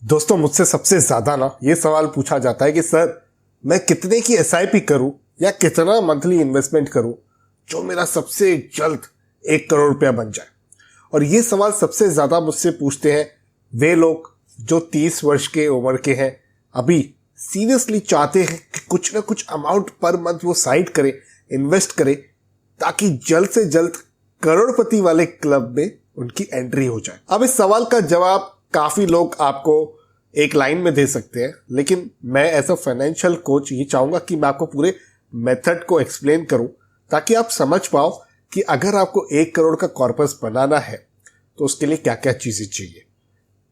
दोस्तों, मुझसे सबसे ज्यादा ना ये सवाल पूछा जाता है कि सर मैं कितने की एसआईपी करूं या कितना मंथली इन्वेस्टमेंट करूं जो मेरा सबसे जल्द 1 करोड़ रुपया बन जाए। और ये सवाल सबसे ज्यादा मुझसे पूछते हैं वे लोग जो 30 वर्ष के उम्र के हैं, अभी सीरियसली चाहते हैं कि कुछ ना कुछ अमाउंट पर मंथ वो साइड करे, इन्वेस्ट करे, ताकि जल्द से जल्द करोड़पति वाले क्लब में उनकी एंट्री हो जाए। अब इस सवाल का जवाब काफी लोग आपको एक लाइन में दे सकते हैं, लेकिन मैं एज अ फाइनेंशियल कोच ये चाहूंगा कि मैं आपको पूरे मेथड को एक्सप्लेन करूं ताकि आप समझ पाओ कि अगर आपको 1 करोड़ का कॉर्पस बनाना है तो उसके लिए क्या क्या चीजें चाहिए।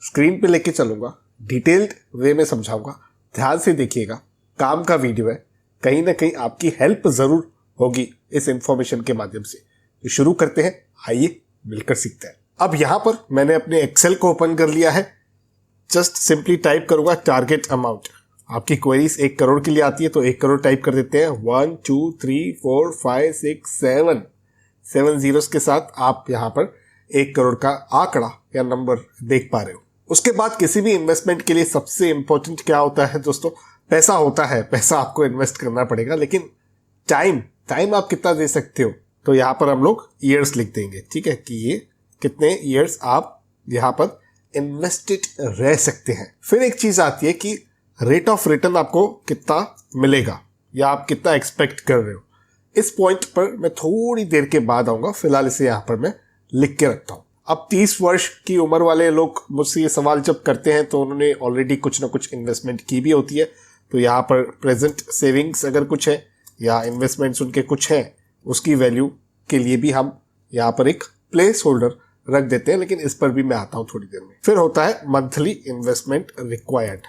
स्क्रीन पे लेके चलूंगा, डिटेल्ड वे में समझाऊंगा, ध्यान से देखिएगा। काम का वीडियो है, कहीं ना कहीं आपकी हेल्प जरूर होगी इस इंफॉर्मेशन के माध्यम से। तो शुरू करते हैं, आइए मिलकर सीखते हैं। अब यहां पर मैंने अपने एक्सेल को ओपन कर लिया है। जस्ट सिंपली टाइप करूंगा टारगेट अमाउंट। आपकी क्वेरीज 1 करोड़ के लिए आती है तो 1 करोड़ टाइप कर देते हैं। 1 2 3 4 5 6 7 जीरोस के साथ आप यहां पर 1 करोड़ का आंकड़ा या नंबर देख पा रहे हो। उसके बाद किसी भी इन्वेस्टमेंट के लिए सबसे इंपॉर्टेंट क्या होता है दोस्तों? पैसा होता है। पैसा आपको इन्वेस्ट करना पड़ेगा, लेकिन टाइम आप कितना दे सकते हो? तो यहां पर हम लोग ईयर्स लिख देंगे, ठीक है, कि ये कितने ईयर्स आप यहां पर इन्वेस्टेड रह सकते हैं। फिर एक चीज आती है कि रेट ऑफ रिटर्न आपको कितना मिलेगा या आप कितना एक्सपेक्ट कर रहे हो। इस पॉइंट पर मैं थोड़ी देर के बाद आऊंगा, फिलहाल इसे यहां पर मैं लिख के रखता हूं। अब 30 वर्ष की उम्र वाले लोग मुझसे ये सवाल जब करते हैं तो उन्होंने ऑलरेडी कुछ ना कुछ इन्वेस्टमेंट की भी होती है। तो यहाँ पर प्रेजेंट सेविंग्स अगर कुछ है या इन्वेस्टमेंट्स उनके कुछ है, उसकी वैल्यू के लिए भी हम यहाँ पर एक प्लेस होल्डर रख देते हैं, लेकिन इस पर भी मैं आता हूं थोड़ी देर में। फिर होता है मंथली इन्वेस्टमेंट रिक्वायर्ड।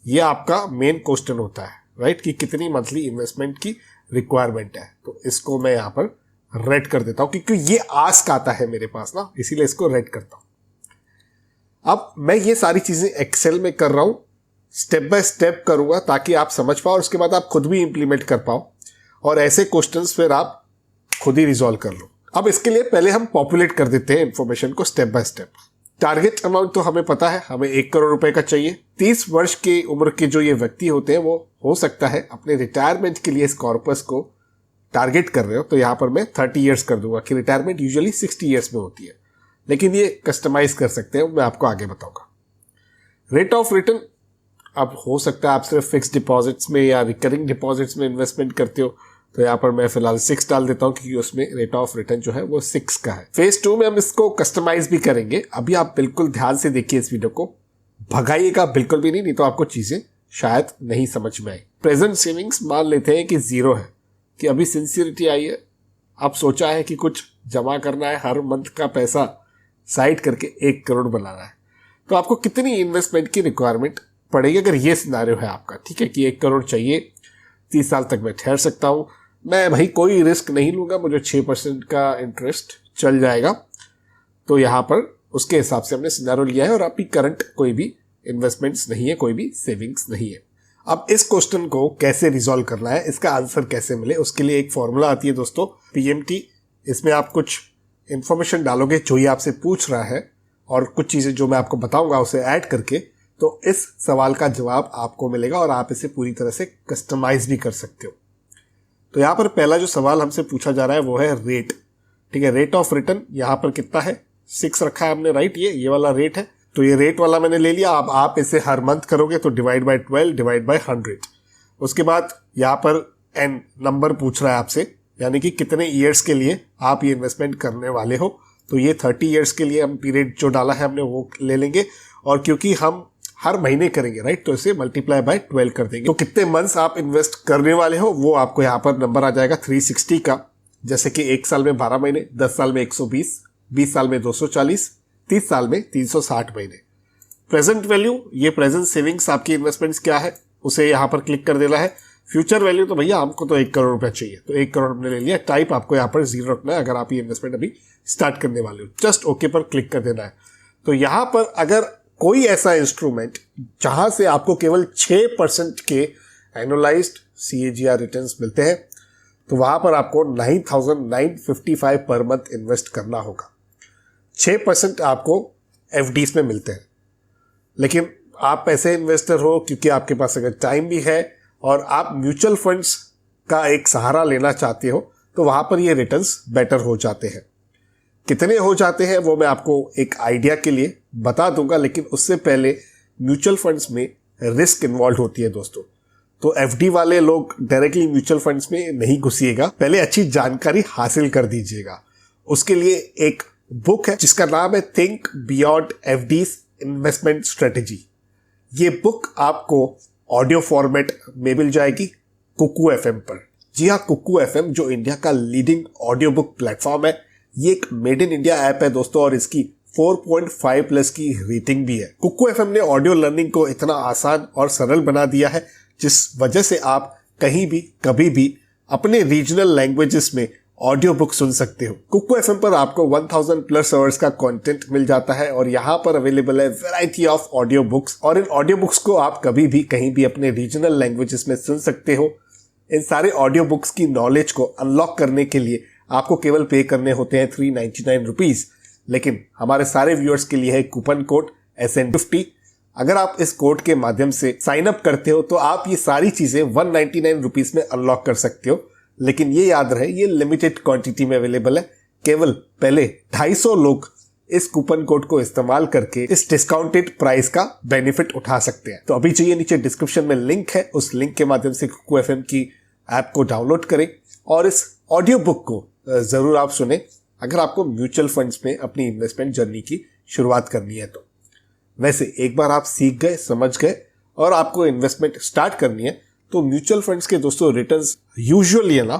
ये आपका मेन क्वेश्चन होता है, राइट, कि कितनी मंथली इन्वेस्टमेंट की रिक्वायरमेंट है। तो इसको मैं यहां पर रेड कर देता हूं क्योंकि ये आस्क आता है मेरे पास ना, इसीलिए इसको रेड करता हूं। अब मैं ये सारी चीजें एक्सेल में कर रहा हूं, स्टेप बाय स्टेप करूंगा ताकि आप समझ पाओ और उसके बाद आप खुद भी इंप्लीमेंट कर पाओ और ऐसे क्वेश्चंस फिर आप खुद ही रिजॉल्व कर लो। अब इसके लिए पहले हम पॉपुलेट कर देते हैं इंफॉर्मेशन को step by step. Target amount तो हमें पता है, हमें 1 करोड़ रुपए का चाहिए। 30 वर्ष की उम्र के जो ये व्यक्ति होते हैं वो हो सकता है अपने रिटायरमेंट के लिए इस कॉर्पस को टारगेट कर रहे हो, तो यहां पर मैं 30 ईयर्स कर दूंगा कि रिटायरमेंट यूजुअली 60 ईयर्स में होती है, लेकिन ये कस्टमाइज कर सकते हैं, मैं आपको आगे बताऊंगा। रेट ऑफ रिटर्न, अब हो सकता है आप सिर्फ फिक्स डिपॉजिट्स में या रिकरिंग डिपॉजिट्स में इन्वेस्टमेंट करते हो, तो यहाँ पर मैं फिलहाल 6 डाल देता हूँ क्योंकि उसमें रेट ऑफ रिटर्न जो है वो 6 का है। फेज 2 में हम इसको कस्टमाइज भी करेंगे। अभी आप बिल्कुल ध्यान से देखिए इस वीडियो को, भगाइएगा बिल्कुल भी नहीं तो आपको चीजें शायद नहीं समझ में आई। प्रेजेंट सेविंग्स मान लेते हैं कि 0 है, कि अभी सिंसियरिटी आई है, आप सोचा है कि कुछ जमा करना है, हर मंथ का पैसा साइड करके 1 करोड़ बनाना है, तो आपको कितनी इन्वेस्टमेंट की रिक्वायरमेंट पड़ेगी अगर ये सिनेरियो है आपका, ठीक है, कि 1 करोड़ चाहिए, 30 साल तक मैं ठहर सकता हूं, मैं भाई कोई रिस्क नहीं लूंगा, मुझे 6% का इंटरेस्ट चल जाएगा। तो यहां पर उसके हिसाब से हमने सिनेरियो लिया है और आपकी करंट कोई भी इन्वेस्टमेंट्स नहीं है, कोई भी सेविंग्स नहीं है। अब इस क्वेश्चन को कैसे रिजॉल्व करना है, इसका आंसर कैसे मिले, उसके लिए एक फॉर्मूला आती है दोस्तों, PMT। इसमें आप कुछ इंफॉर्मेशन डालोगे जो ये आपसे पूछ रहा है और कुछ चीजें जो मैं आपको बताऊंगा उसे ऐड करके, तो इस सवाल का जवाब आपको मिलेगा और आप इसे पूरी तरह से कस्टमाइज भी कर सकते हो। तो यहां पर पहला जो सवाल हमसे पूछा जा रहा है वो है रेट, ठीक है। रेट ऑफ रिटर्न यहां पर कितना है? 6 रखा है हमने, राइट, ये वाला रेट है। तो ये रेट वाला मैंने ले लिया। अब आप इसे हर मंथ करोगे तो डिवाइड बाय 12 डिवाइड बाय 100। उसके बाद यहां पर एन नंबर पूछ रहा है आपसे, यानी कि कितने ईयर्स के लिए आप ये इन्वेस्टमेंट करने वाले हो। तो ये 30 ईयर्स के लिए हम पीरियड जो डाला है हमने वो ले लेंगे, और क्योंकि हम हर महीने करेंगे, राइट, तो इसे मल्टीप्लाई बाय 12 कर देंगे। तो कितने मंथ्स आप इन्वेस्ट करने वाले हो वो आपको यहाँ पर नंबर आ जाएगा 360 का, जैसे कि 1 साल में 12 महीने, 10 साल में 120, 20 साल में 240, 30 साल में 360 महीने। प्रेजेंट वैल्यू, ये प्रेजेंट सेविंग्स आपकी इन्वेस्टमेंट्स क्या है उसे यहाँ पर क्लिक कर देना है। फ्यूचर वैल्यू तो भैया हमको तो 1 करोड़ रुपया चाहिए, तो 1 करोड़ हमने ले लिया। टाइप आपको यहाँ पर 0 रखना है अगर आप ये इन्वेस्टमेंट अभी स्टार्ट करने वाले हो। जस्ट ओके पर क्लिक कर देना है। तो यहाँ पर अगर कोई ऐसा इंस्ट्रूमेंट जहां से आपको केवल 6% के एनुअलाइज्ड CAGR रिटर्न्स मिलते हैं, तो वहां पर आपको 9,955 पर मंथ इन्वेस्ट करना होगा। 6% आपको FDs में मिलते हैं, लेकिन आप पैसे इन्वेस्टर हो क्योंकि आपके पास अगर टाइम भी है और आप म्यूचुअल फंड्स का एक सहारा लेना चाहते हो तो वहां पर ये रिटर्न्स बेटर हो जाते हैं। कितने हो जाते हैं वो मैं आपको एक आइडिया के लिए बता दूंगा, लेकिन उससे पहले म्यूचुअल फंड्स में रिस्क इन्वॉल्व होती है दोस्तों। तो एफडी वाले लोग डायरेक्टली म्यूचुअल फंड्स में नहीं घुसिएगा, पहले अच्छी जानकारी हासिल कर दीजिएगा। उसके लिए एक बुक है जिसका नाम है think beyond FDs investment strategy. ये बुक आपको ऑडियो फॉर्मेट में मिल जाएगी कुकू एफएम पर। जी हाँ, कुकू एफएम जो इंडिया का लीडिंग ऑडियो बुक प्लेटफॉर्म है, ये एक मेड इन इंडिया ऐप है दोस्तों और इसकी 4.5 प्लस की रेटिंग भी है। कुकू एफएम ने ऑडियो लर्निंग को इतना आसान और सरल बना दिया है जिस वजह से आप कहीं भी कभी भी अपने रीजनल लैंग्वेजेस में ऑडियो बुक सुन सकते हो। कुकू एफएम पर आपको 1000 प्लस आवर्स का कंटेंट मिल जाता है और यहाँ पर अवेलेबल है वैरायटी ऑफ ऑडियो बुक्स, और इन ऑडियो बुक्स को आप कभी भी कहीं भी अपने रीजनल लैंग्वेजेस में सुन सकते हो। इन सारे ऑडियो बुक्स की नॉलेज को अनलॉक करने के लिए आपको केवल पे करने होते हैं 399 रुपीज, लेकिन हमारे सारे व्यूअर्स के लिए है कूपन कोड SN50। अगर आप इस कोड के माध्यम से साइन अप करते हो तो आप ये सारी चीजें 199 रुपीज में अनलॉक कर सकते हो, लेकिन ये याद रहे ये लिमिटेड क्वांटिटी में अवेलेबल है। केवल पहले 250 लोग इस कूपन कोड को इस्तेमाल करके इस डिस्काउंटेड प्राइस का बेनिफिट उठा सकते हैं। तो अभी चाहिए नीचे डिस्क्रिप्शन में लिंक है, उस लिंक के माध्यम से कुकू एफएम की ऐप को डाउनलोड करें और इस ऑडियो बुक को जरूर आप सुने अगर आपको म्यूचुअल फंड्स में अपनी इन्वेस्टमेंट जर्नी की शुरुआत करनी है तो। वैसे एक बार आप सीख गए, समझ गए और आपको इन्वेस्टमेंट स्टार्ट करनी है तो म्यूचुअल फंड्स के दोस्तों रिटर्न्स यूजुअली है ना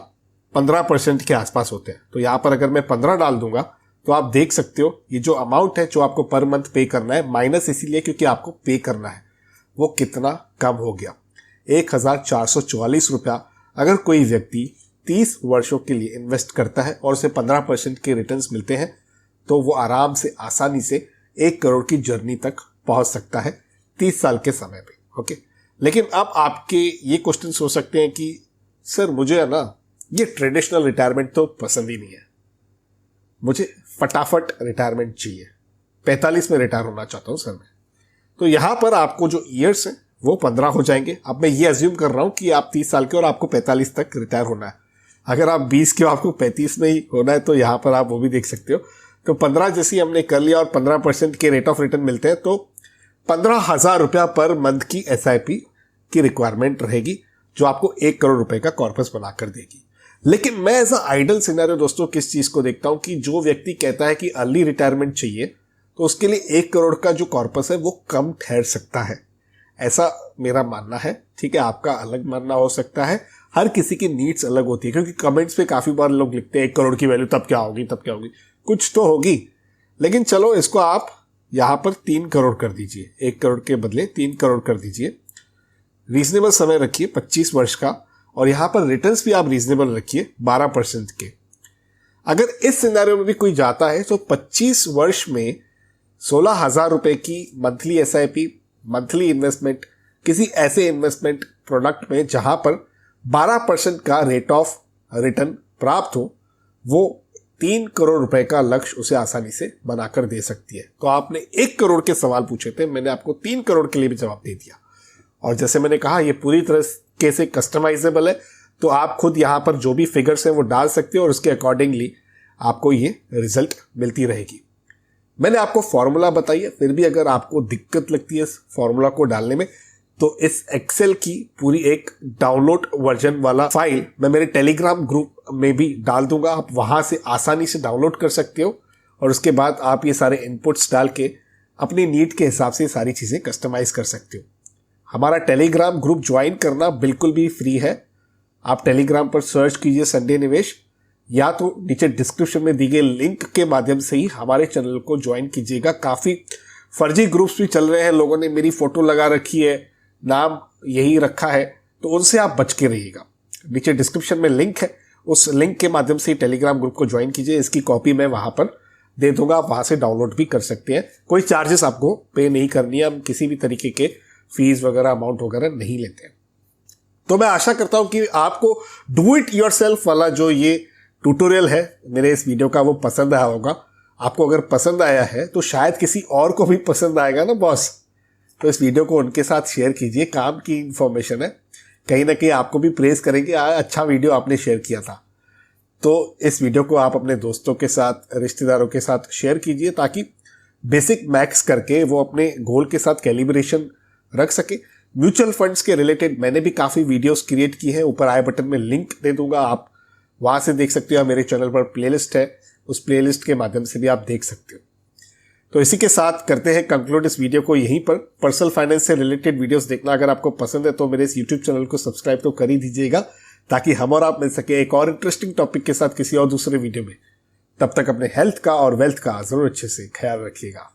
15% के आसपास होते हैं। तो यहाँ पर अगर मैं 15 डाल दूंगा तो आप देख सकते हो ये जो अमाउंट है जो आपको पर मंथ पे करना है, माइनस इसीलिए क्योंकि आपको पे करना है, वो कितना कम हो गया। 1444 रुपया अगर कोई व्यक्ति 30 वर्षों के लिए इन्वेस्ट करता है और उसे 15% के रिटर्न्स मिलते हैं तो वो आराम से आसानी से 1 करोड़ की जर्नी तक पहुंच सकता है 30 साल के समय पे। ओके, लेकिन अब आपके ये क्वेश्चन हो सकते हैं कि सर मुझे है ना ये ट्रेडिशनल रिटायरमेंट तो पसंद ही नहीं है, मुझे फटाफट रिटायरमेंट चाहिए, 45 में रिटायर होना चाहता हूं सर मैं। तो यहां पर आपको जो ईयर्स है वो 15 हो जाएंगे। अब मैं ये अज्यूम कर रहा हूं कि आप 30 साल के और आपको 45 तक रिटायर होना है। अगर आप 20 के आपको 35 में ही होना है तो यहां पर आप वो भी देख सकते हो। तो 15 जैसी हमने कर लिया और 15% के रेट ऑफ रिटर्न मिलते हैं तो 15,000 रुपया पर मंथ की SIP की रिक्वायरमेंट रहेगी जो आपको 1 करोड़ रुपए का कॉर्पस बनाकर देगी। लेकिन मैं एज अ आइडल सिनेरियो दोस्तों किस चीज को देखता हूं कि जो व्यक्ति कहता है कि अर्ली रिटायरमेंट चाहिए तो उसके लिए 1 करोड़ का जो कॉर्पस है वो कम ठहर सकता है, ऐसा मेरा मानना है। ठीक है, आपका अलग मानना हो सकता है, हर किसी की नीड्स अलग होती है। क्योंकि कमेंट्स पे काफी बार लोग लिखते हैं 1 करोड़ की वैल्यू तब क्या होगी, तब क्या होगी, कुछ तो होगी। लेकिन चलो इसको आप यहां पर 3 करोड़ कर दीजिए, 1 करोड़ के बदले 3 करोड़ कर दीजिए। रीजनेबल समय रखिए 25 वर्ष का, और यहां पर रिटर्न्स भी आप रीजनेबल रखिए 12% के। अगर इस सिनेरियो में भी कोई जाता है तो 25 वर्ष में 16,000 रुपए की मंथली SIP, मंथली इन्वेस्टमेंट किसी ऐसे इन्वेस्टमेंट प्रोडक्ट में जहां पर 12% का रेट ऑफ रिटर्न प्राप्त हो, वो 3 करोड़ रुपए का लक्ष्य उसे आसानी से बनाकर दे सकती है। तो आपने 1 करोड़ के सवाल पूछे थे, मैंने आपको 3 करोड़ के लिए भी जवाब दे दिया। और जैसे मैंने कहा ये पूरी तरह से कस्टमाइजेबल है, तो आप खुद यहाँ पर जो भी फिगर्स हैं वो डाल सकते हो और उसके अकॉर्डिंगली आपको ये रिजल्ट मिलती रहेगी। मैंने आपको फॉर्मूला बताई है, फिर भी अगर आपको दिक्कत लगती है इस फॉर्मूला को डालने में तो इस एक्सेल की पूरी एक डाउनलोड वर्जन वाला फाइल मैं मेरे टेलीग्राम ग्रुप में भी डाल दूंगा। आप वहां से आसानी से डाउनलोड कर सकते हो और उसके बाद आप ये सारे इनपुट्स डाल के अपनी नीड के हिसाब से सारी चीजें कस्टमाइज कर सकते हो। हमारा टेलीग्राम ग्रुप ज्वाइन करना बिल्कुल भी फ्री है। आप टेलीग्राम पर सर्च कीजिए संडे निवेश, या तो नीचे डिस्क्रिप्शन में दी गई लिंक के माध्यम से ही हमारे चैनल को ज्वाइन कीजिएगा। काफी फर्जी ग्रुप्स भी चल रहे हैं, लोगों ने मेरी फोटो लगा रखी है, नाम यही रखा है, तो उनसे आप बच के रहिएगा। नीचे डिस्क्रिप्शन में लिंक है, उस लिंक के माध्यम से टेलीग्राम ग्रुप को ज्वाइन कीजिए। इसकी कॉपी मैं वहां पर दे दूंगा, आप वहां से डाउनलोड भी कर सकते हैं। कोई चार्जेस आपको पे नहीं करनी है, हम किसी भी तरीके के फीस वगैरह अमाउंट वगैरह नहीं लेते हैं। तो मैं आशा करता हूं कि आपको डू इट योरसेल्फ वाला जो ये ट्यूटोरियल है मेरे इस वीडियो का वो पसंद आया होगा। आपको अगर पसंद आया है तो शायद किसी और को भी पसंद आएगा ना बॉस। तो इस वीडियो को उनके साथ शेयर कीजिए, काम की इंफॉर्मेशन है, कहीं ना कहीं आपको भी प्रेज करेंगे, अच्छा वीडियो आपने शेयर किया था। तो इस वीडियो को आप अपने दोस्तों के साथ, रिश्तेदारों के साथ शेयर कीजिए ताकि बेसिक मैथ्स करके वो अपने गोल के साथ कैलिब्रेशन रख सके। म्यूचुअल फंड्स के रिलेटेड मैंने भी काफ़ी वीडियोस क्रिएट की है, ऊपर आई बटन में लिंक दे दूंगा, आप वहाँ से देख सकते हो। मेरे चैनल पर प्लेलिस्ट है, उस प्लेलिस्ट के माध्यम से भी आप देख सकते हो। तो इसी के साथ करते हैं कंक्लूड इस वीडियो को यहीं पर। पर्सनल फाइनेंस से रिलेटेड वीडियोस देखना अगर आपको पसंद है तो मेरे इस यूट्यूब चैनल को सब्सक्राइब तो कर ही दीजिएगा, ताकि हम और आप मिल सके एक और इंटरेस्टिंग टॉपिक के साथ किसी और दूसरे वीडियो में। तब तक अपने हेल्थ का और वेल्थ का जरूर अच्छे से ख्याल रखिएगा।